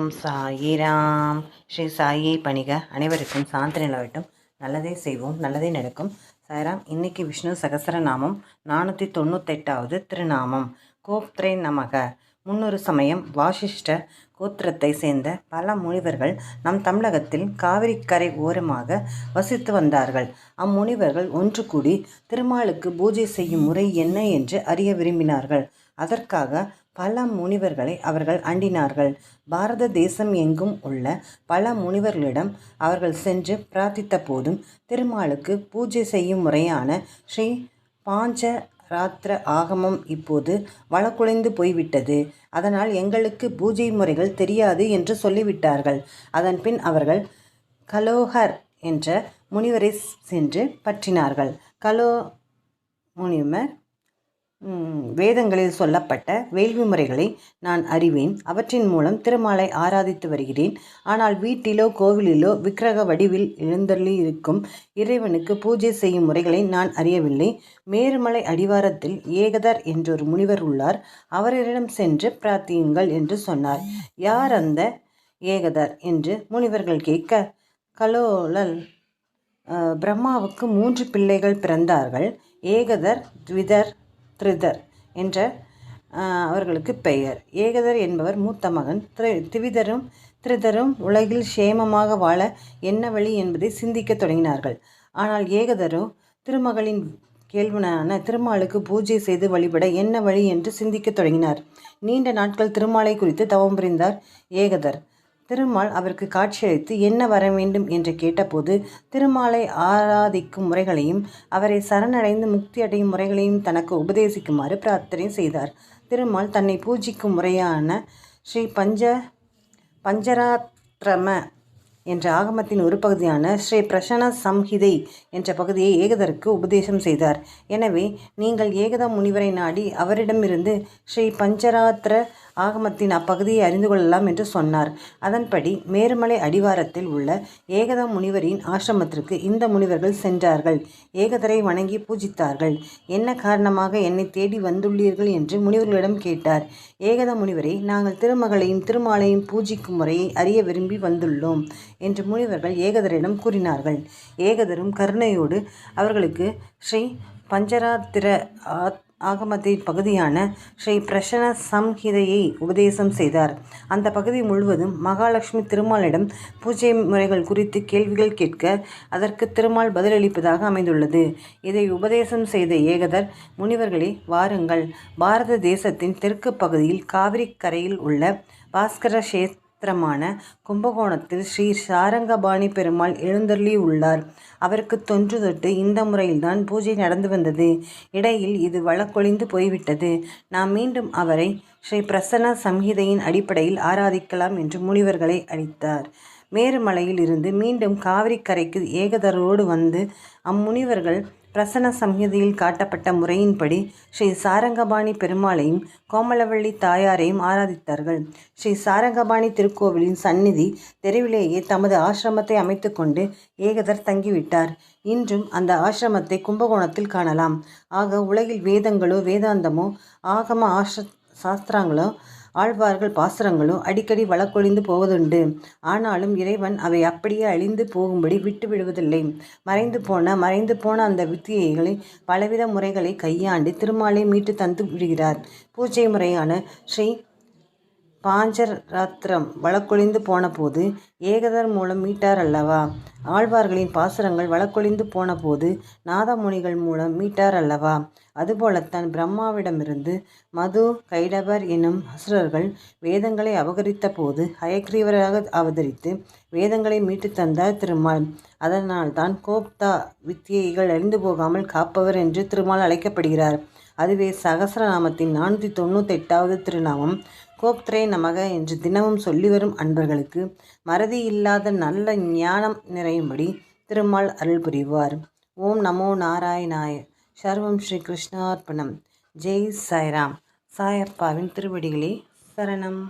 ஓம் சாயிராம். ஸ்ரீ சாயை பணிக. அனைவருக்கும் சாந்தி நிலவட்டும். நல்லதே செய்வோம், நல்லதே நடக்கும். சாய்ராம். இன்னைக்கு விஷ்ணு சகசரநாமம் 498வது திருநாமம். கோப்த்ரே நமக. முன்னொரு சமயம் வாசிஷ்ட கோத்திரத்தை சேர்ந்த பல முனிவர்கள் நம் தமிழகத்தில் காவிரிக்கரை ஓரமாக வசித்து வந்தார்கள். அம்முனிவர்கள் ஒன்று கூடி திருமாலுக்கு பூஜை செய்யும் முறை என்ன என்று அறிய விரும்பினார்கள். அதற்காக பல முனிவர்களை அவர்கள் அண்டினார்கள். பாரத தேசம் எங்கும் உள்ள பல முனிவர்களிடம் அவர்கள் சென்று பிரார்த்தித்த போதும் திருமாலுக்கு பூஜை செய்யும் முறையான ஸ்ரீ பாஞ்சராத்திர ஆகமம் இப்போது வழக்குழைந்து போய்விட்டது. அதனால் எங்களுக்கு பூஜை முறைகள் தெரியாது என்று சொல்லிவிட்டார்கள். அதன் பின் அவர்கள் கலோஹர் என்ற முனிவரை சென்று பற்றினார்கள். கலோ முனிவர் வேதங்களில் சொல்லப்பட்ட வேள்வி முறைகளை நான் அறிவேன். அவற்றின் மூலம் திருமாலை ஆராதித்து வருகிறேன். ஆனால் வீட்டிலோ கோவிலிலோ விக்கிரக வடிவில் எழுந்தள்ளி இருக்கும் இறைவனுக்கு பூஜை செய்யும் முறைகளை நான் அறியவில்லை. மேருமலை அடிவாரத்தில் ஏகதர் என்றொரு முனிவர் உள்ளார். அவரிடம் சென்று பிரார்த்தியுங்கள் என்று சொன்னார். யார் அந்த ஏகதர் என்று முனிவர்கள் கேட்க, கலோலல் பிரம்மாவுக்கு 3 பிள்ளைகள் பிறந்தார்கள். ஏகதர், த்விதர், திரிதர் என்ற அவர்களுக்கு பெயர். ஏகதர் என்பவர் மூத்த மகன். திவிதரும் திரிதரும் உலகில் சேமமாக வாழ என்ன வழி என்பதை சிந்திக்க தொடங்கினார்கள். ஆனால் ஏகதரோ திருமகளின் கேள்வனான திருமாலுக்கு பூஜை செய்து வழிபட என்ன வழி என்று சிந்திக்க தொடங்கினார். நீண்ட நாட்கள் திருமாலை குறித்து தவம் புரிந்தார் ஏகதர். திருமால் அவருக்கு காட்சியளித்து என்ன வர வேண்டும் என்று கேட்டபோது திருமாலை ஆராதிக்கும் முறைகளையும் அவரை சரணடைந்து முக்தி அடையும் முறைகளையும் தனக்கு உபதேசிக்குமாறு பிரார்த்தனை செய்தார். திருமால் தன்னை பூஜிக்கும் முறையான ஸ்ரீ பஞ்சராத்திரம என்ற ஆகமத்தின் ஒரு பகுதியான ஸ்ரீ பிரசன சம்ஹிதை என்ற பகுதியை ஏகதருக்கு உபதேசம் செய்தார். எனவே நீங்கள் ஏகத முனிவரை நாடி அவரிடமிருந்து ஸ்ரீ பஞ்சராத்திர ஆகமத்தின் அப்பகுதியை அறிந்து கொள்ளலாம் என்று சொன்னார். அதன்படி மேருமலை அடிவாரத்தில் உள்ள ஏகத முனிவரின் ஆசிரமத்திற்கு இந்த முனிவர்கள் சென்றார்கள். ஏகதரை வணங்கி பூஜித்தார்கள். என்ன காரணமாக என்னை தேடி வந்துள்ளீர்கள் என்று முனிவர்களிடம் கேட்டார். ஏகத முனிவரை, நாங்கள் திருமகளையும் திருமாலையும் பூஜிக்கும் முறையை அறிய விரும்பி வந்துள்ளோம் என்று முனிவர்கள் ஏகதரிடம் கூறினார்கள். ஏகதரும் கருணையோடு அவர்களுக்கு ஸ்ரீ பஞ்சராத்திர ஆகமத்தின் பகுதியான ஸ்ரீ பிரசன சம்ஹிதையை உபதேசம் செய்தார். அந்த பகுதி முழுவதும் மகாலட்சுமி திருமாலிடம் பூஜை முறைகள் குறித்து கேள்விகள் கேட்க அதற்கு திருமால் பதிலளிப்பதாக அமைந்துள்ளது. இதை உபதேசம் செய்த ஏகதர், முனிவர்களே வாருங்கள், பாரத தேசத்தின் தெற்கு பகுதியில் காவிரி கரையில் உள்ள பாஸ்கர மான கும்பகோணத்தில் ஸ்ரீ சாரங்கபாணி பெருமாள் எழுந்தருளி உள்ளார். அவருக்கு தொன்று தொட்டு இந்த முறையில்தான் பூஜை நடந்து வந்தது. இடையில் இது வழக்கொழிந்து போய்விட்டது. நாம் மீண்டும் அவரை ஸ்ரீ பிரசன்ன சம்ஹிதையின் அடிப்படையில் ஆராதிக்கலாம் என்று முனிவர்களை அளித்தார். மேருமலையில் இருந்து மீண்டும் காவிரி கரைக்கு ஏகதரோடு வந்து அம்முனிவர்கள் பிரசன்ன சம்ஹிதையில் காட்டப்பட்ட முறையின்படி ஸ்ரீ சாரங்கபாணி பெருமாளையும் கோமலவள்ளி தாயாரையும் ஆராதித்தார்கள். ஸ்ரீ சாரங்கபாணி திருக்கோவிலின் சந்நிதி தெருவிலேயே தமது ஆசிரமத்தை அமைத்து கொண்டு ஏகதர் தங்கிவிட்டார். இன்றும் அந்த ஆசிரமத்தை கும்பகோணத்தில் காணலாம். ஆக உலகில் வேதங்களோ வேதாந்தமோ ஆகம சாஸ்திரங்களோ ஆழ்வார்கள் பாசுரங்களோ அடிக்கடி வழக்கொழிந்து போவதுண்டு. ஆனாலும் இறைவன் அவை அப்படியே அழிந்து போகும்படி விட்டு விடுவதில்லை. மறைந்து போன அந்த வித்தியைகளை பலவித முறைகளை கையாண்டு திருமாலை மீட்டு தந்து விடுகிறார். பூஜை முறையான ஸ்ரீ பாஞ்சராத்திரம் வழக்கொழிந்து போன போது ஏகதர் மூலம் மீட்டார் அல்லவா? ஆழ்வார்களின் பாசுரங்கள் வழக்கொழிந்து போன போது நாதமுனிகள் மூலம் மீட்டார் அல்லவா? அதுபோலத்தான் பிரம்மாவிடமிருந்து மது கைடபர் எனும் அசுரர்கள் வேதங்களை அபகரித்த போது ஹயக்ரீவராக அவதரித்து வேதங்களை மீட்டு தந்தார் திருமால். அதனால்தான் கோப்தா வித்தியைகள் அழிந்து போகாமல் காப்பவர் என்று திருமால் அழைக்கப்படுகிறார். அதுவே சகசரநாமத்தின் 498வது திருநாமம். கோப்த்ரே நமக என்று தினமும் சொல்லி வரும் அன்பர்களுக்கு மறதி இல்லாத நல்ல ஞானம் நிறையும்படி திருமால் அருள் புரிவார். ஓம் நமோ நாராயணாய. சர்வம் ஸ்ரீ கிருஷ்ணார்ப்பணம். ஜெய் சாய்ராம். சாயப்பாவின் திருவடிகளே சரணம்.